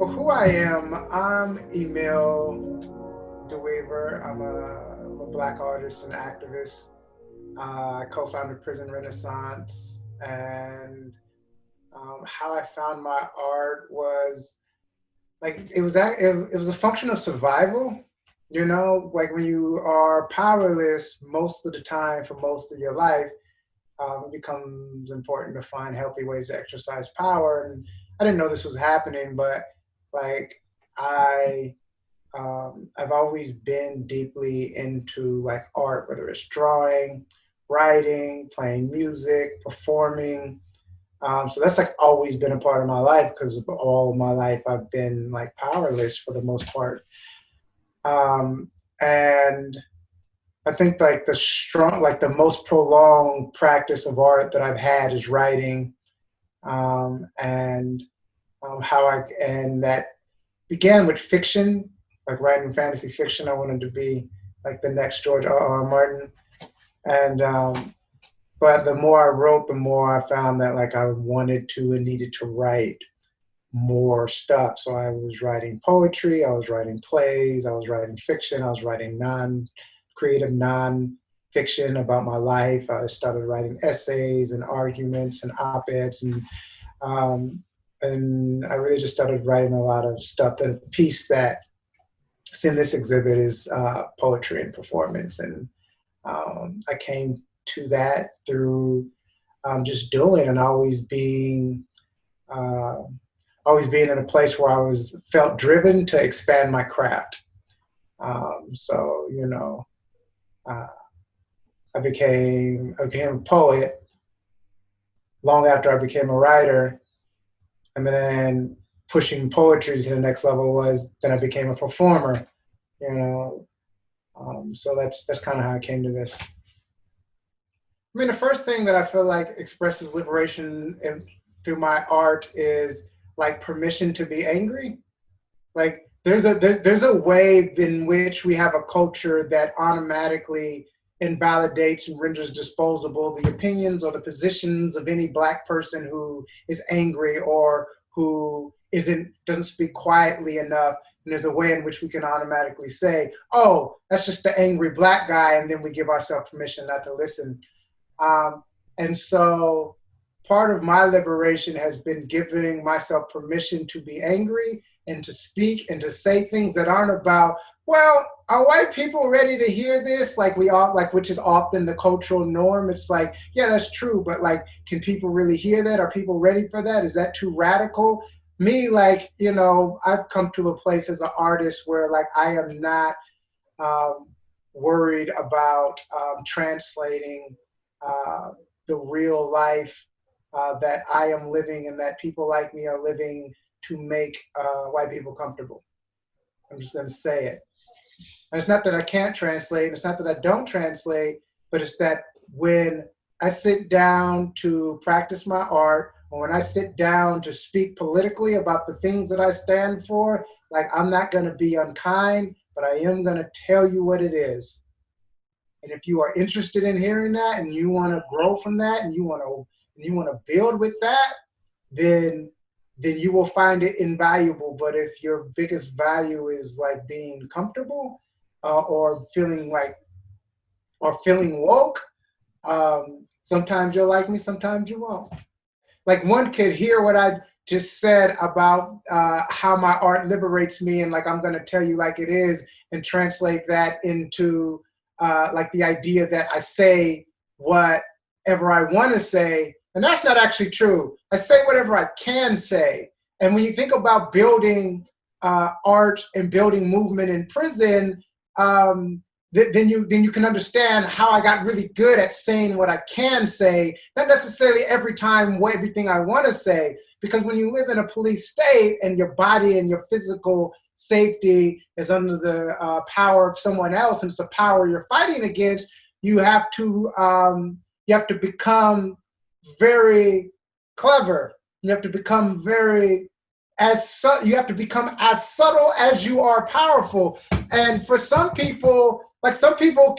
Well, who I am, I'm Emile DeWeaver. I'm a Black artist and activist. I co-founded Prison Renaissance, and how I found my art was like it was a function of survival. You know, like when you are powerless most of the time for most of your life, it becomes important to find healthy ways to exercise power. And I didn't know this was happening, but like I I've always been deeply into like art, whether it's drawing, writing, playing music, performing. So that's like always been a part of my life because all my life I've been like powerless for the most part. And I think like the most prolonged practice of art that I've had is writing, and and that began with fiction, like writing fantasy fiction. I wanted to be like the next George R. R. Martin, and but the more I wrote, the more I found that like I wanted to and needed to write more stuff. So I was writing poetry, I was writing plays, I was writing fiction, I was writing non-creative non-fiction about my life. I started writing essays and arguments and op-eds, um, and I really just started writing a lot of stuff. The piece that's in this exhibit is poetry and performance, and I came to that through just doing and uh, always being in a place where I was felt driven to expand my craft. So you know, uh, I became a poet long after I became a writer, and then pushing poetry to the next level was then I became a performer. You know, so that's kind of how I came to this. I mean, the first thing that I feel like expresses liberation through my art is like permission to be angry. Like there's a way in which we have a culture that automatically invalidates and renders disposable the opinions or the positions of any black person who is angry or who doesn't speak quietly enough. And there's a way in which we can automatically say, oh, that's just the angry black guy, and then we give ourselves permission not to listen. And so part of my liberation has been giving myself permission to be angry and to speak and to say things that aren't about, well, are white people ready to hear this? Like we all like, which is often the cultural norm. It's like, yeah, that's true, but like, can people really hear that? Are people ready for that? Is that too radical? Me, like, you know, I've come to a place as an artist where like I am not um, worried about translating uh, the real life that I am living and that people like me are living to make white people comfortable. I'm just going to say it. And it's not that I can't translate, and it's not that I don't translate, but it's that when I sit down to practice my art, or when I sit down to speak politically about the things that I stand for, like I'm not going to be unkind, but I am going to tell you what it is. And if you are interested in hearing that and you want to grow from that and you want to build with that, then you will find it invaluable. But if your biggest value is like being comfortable or feeling like or feeling woke, sometimes you'll like me, sometimes you won't. Like one could hear what I just said about how my art liberates me, and like I'm going to tell you like it is, and translate that into like the idea that I say whatever I want to say, and that's not actually true. I say whatever I can say. And when you think about building art and building movement in prison, then you can understand how I got really good at saying what I can say, not necessarily every time everything I want to say. Because when you live in a police state and your body and your physical safety is under the power of someone else, and it's the power you're fighting against, you have to become very clever. You have to become you have to become as subtle as you are powerful. And for some people, like some people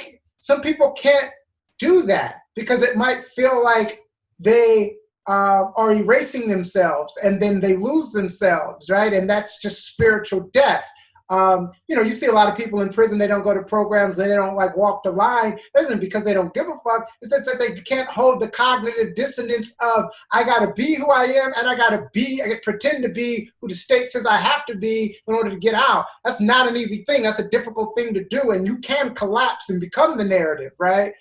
can't do that because it might feel like they are erasing themselves, and then they lose themselves, right? And that's just spiritual death. You know, you see a lot of people in prison, they don't go to programs, they don't like walk the line. It isn't because they don't give a fuck. It's that they can't hold the cognitive dissonance of, I gotta be who I am, and I gotta pretend to be who the state says I have to be in order to get out. That's not an easy thing. That's a difficult thing to do, and you can collapse and become the narrative, right?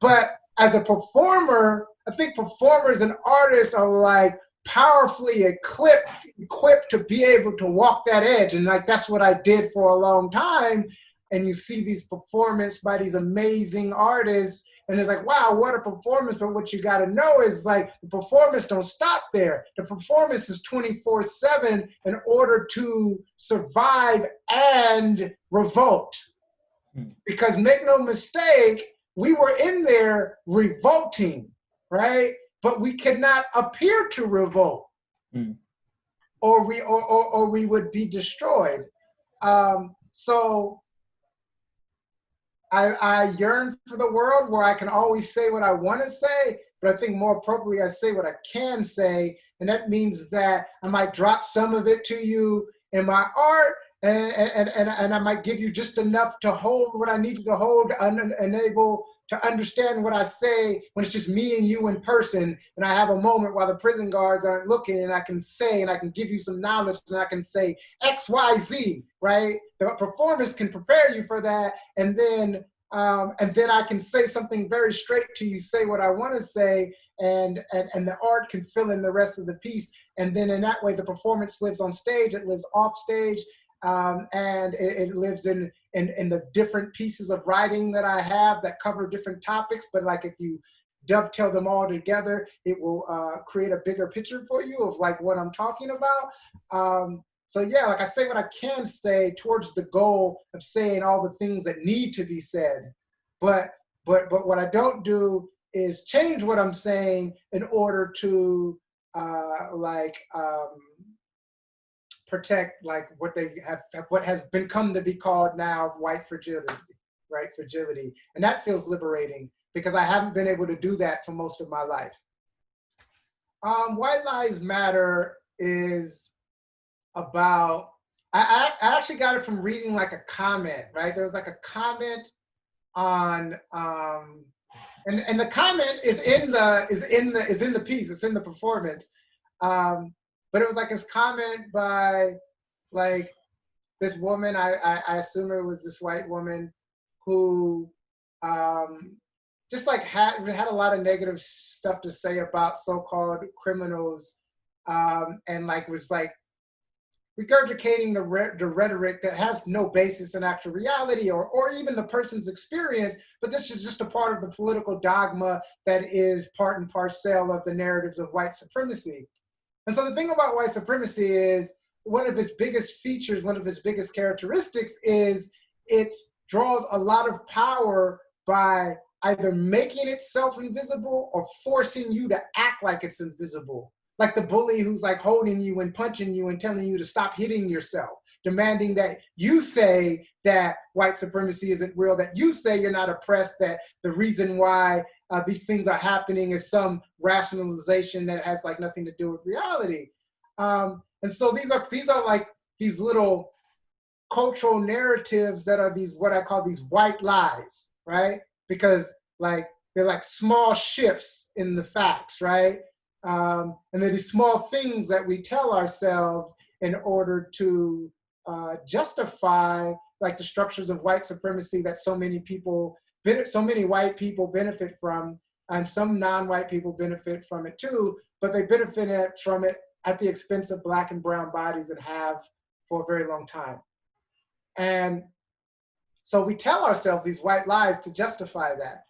But as a performer, I think performers and artists are like powerfully equipped to be able to walk that edge. And like, that's what I did for a long time. And you see these performances by these amazing artists, and it's like, wow, what a performance. But what you got to know is like, the performance don't stop there. The performance is 24/7 in order to survive and revolt. Because make no mistake, we were in there revolting, right? But we could not appear to revolt, or we would be destroyed. So I yearn for the world where I can always say what I want to say, but I think more appropriately I say what I can say, and that means that I might drop some of it to you in my art, and I might give you just enough to hold what I need to hold, and able to understand what I say when it's just me and you in person, and I have a moment while the prison guards aren't looking, and I can say, and I can give you some knowledge, and I can say X, Y, Z, right? The performance can prepare you for that, and then I can say something very straight to you, say what I want to say, and the art can fill in the rest of the piece, and then in that way the performance lives on stage, it lives off stage, and it lives in the different pieces of writing that I have that cover different topics. But like, if you dovetail them all together, it will create a bigger picture for you of like what I'm talking about. So yeah, like I say what I can say towards the goal of saying all the things that need to be said. But what I don't do is change what I'm saying in order to protect like what has been come to be called now white fragility, right? Fragility. And that feels liberating because I haven't been able to do that for most of my life. White Lives Matter is about, I actually got it from reading like a comment, right? There was like a comment on, and the comment is in the piece, it's in the performance. But it was like this comment by like this woman, I assume it was this white woman, who just like had a lot of negative stuff to say about so-called criminals, and like was like regurgitating the rhetoric that has no basis in actual reality or even the person's experience, but this is just a part of the political dogma that is part and parcel of the narratives of white supremacy. And so the thing about white supremacy is one of its biggest features, one of its biggest characteristics is it draws a lot of power by either making itself invisible or forcing you to act like it's invisible. Like the bully who's like holding you and punching you and telling you to stop hitting yourself, demanding that you say that white supremacy isn't real, that you say you're not oppressed, that the reason why these things are happening is some rationalization that has like nothing to do with reality. And so these are like these little cultural narratives that are these, what I call these white lies, right? Because like they're like small shifts in the facts, right? And they're these small things that we tell ourselves in order to justify like the structures of white supremacy that so many white people benefit from, and some non-white people benefit from it too, but they benefit from it at the expense of Black and brown bodies and have for a very long time. And so we tell ourselves these white lies to justify that.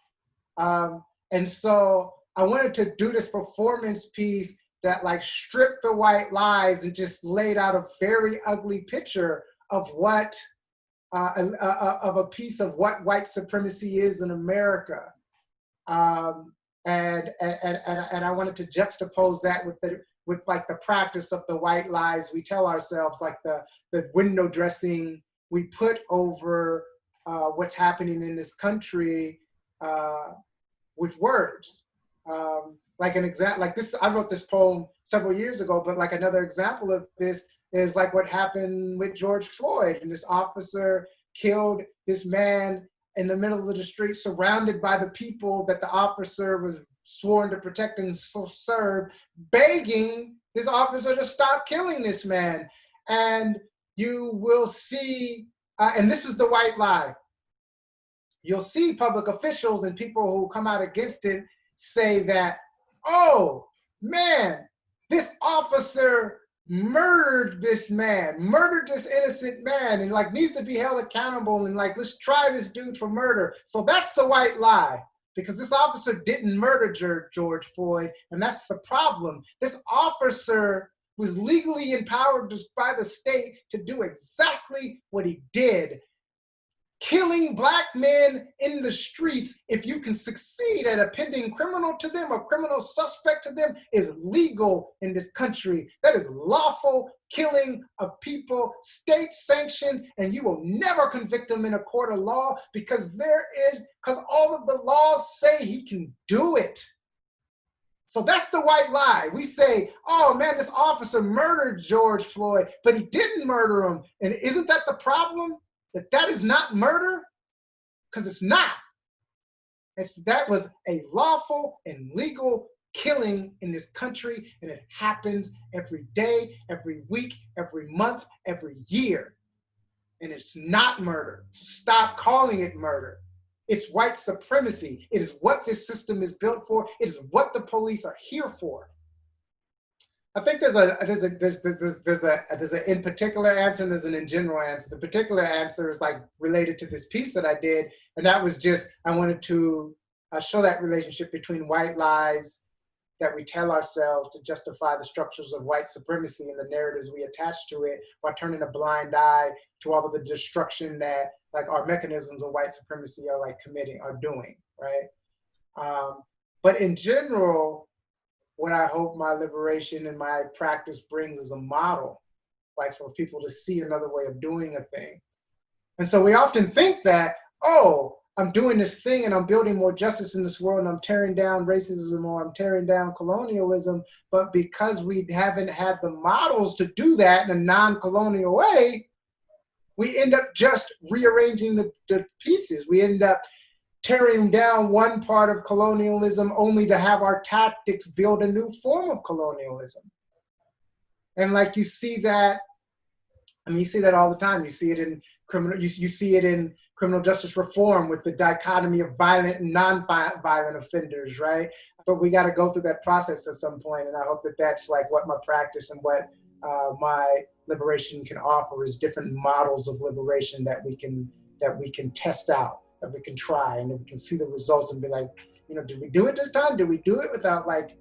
And so I wanted to do this performance piece that like stripped the white lies and just laid out a very ugly picture of what of a piece of what white supremacy is in America, and I wanted to juxtapose that with like the practice of the white lies we tell ourselves, like the window dressing we put over what's happening in this country with words. Like an example, like this, I wrote this poem several years ago, but like another example of this is like what happened with George Floyd, and this officer killed this man in the middle of the street, surrounded by the people that the officer was sworn to protect and serve, begging this officer to stop killing this man. And you will see, and this is the white lie, you'll see public officials and people who come out against it say that, oh man, this officer murdered this man, murdered this innocent man, and like needs to be held accountable, and like, let's try this dude for murder. So that's the white lie, because this officer didn't murder George Floyd, and that's the problem. This officer was legally empowered by the state to do exactly what he did. Killing Black men in the streets, if you can succeed at appending criminal to them or criminal suspect to them, is legal in this country. That is lawful killing of people, state sanctioned, and you will never convict them in a court of law because all of the laws say he can do it. So that's the white lie. We say, oh man, this officer murdered George Floyd, but he didn't murder him. And isn't that the problem? That is not murder? Because it's not. That was a lawful and legal killing in this country, and it happens every day, every week, every month, every year. And it's not murder. So stop calling it murder. It's white supremacy. It is what this system is built for. It is what the police are here for. I think there's a in particular answer and there's an in general answer. The particular answer is like related to this piece that I did, and that was just, I wanted to show that relationship between white lies that we tell ourselves to justify the structures of white supremacy and the narratives we attach to it, while turning a blind eye to all of the destruction that like our mechanisms of white supremacy are like doing, right? But in general, what I hope my liberation and my practice brings is a model, like for people to see another way of doing a thing. And so we often think that, oh, I'm doing this thing and I'm building more justice in this world and I'm tearing down racism or I'm tearing down colonialism, but because we haven't had the models to do that in a non-colonial way, we end up just rearranging the pieces. We end up tearing down one part of colonialism only to have our tactics build a new form of colonialism. And like you see that, I mean, you see that all the time. You see it in you see it in criminal justice reform with the dichotomy of violent and non-violent offenders, right? But we got to go through that process at some point, and I hope that that's like what my practice and what my liberation can offer is different models of liberation that we can test out, that we can try, and that we can see the results and be like, you know, did we do it this time? Did we do it without like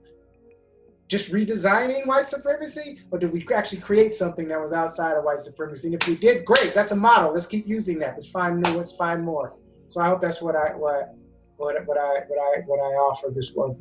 just redesigning white supremacy, or did we actually create something that was outside of white supremacy? And if we did, great, that's a model. Let's keep using that. Let's find new, let's find more. So I hope that's what I offer this work.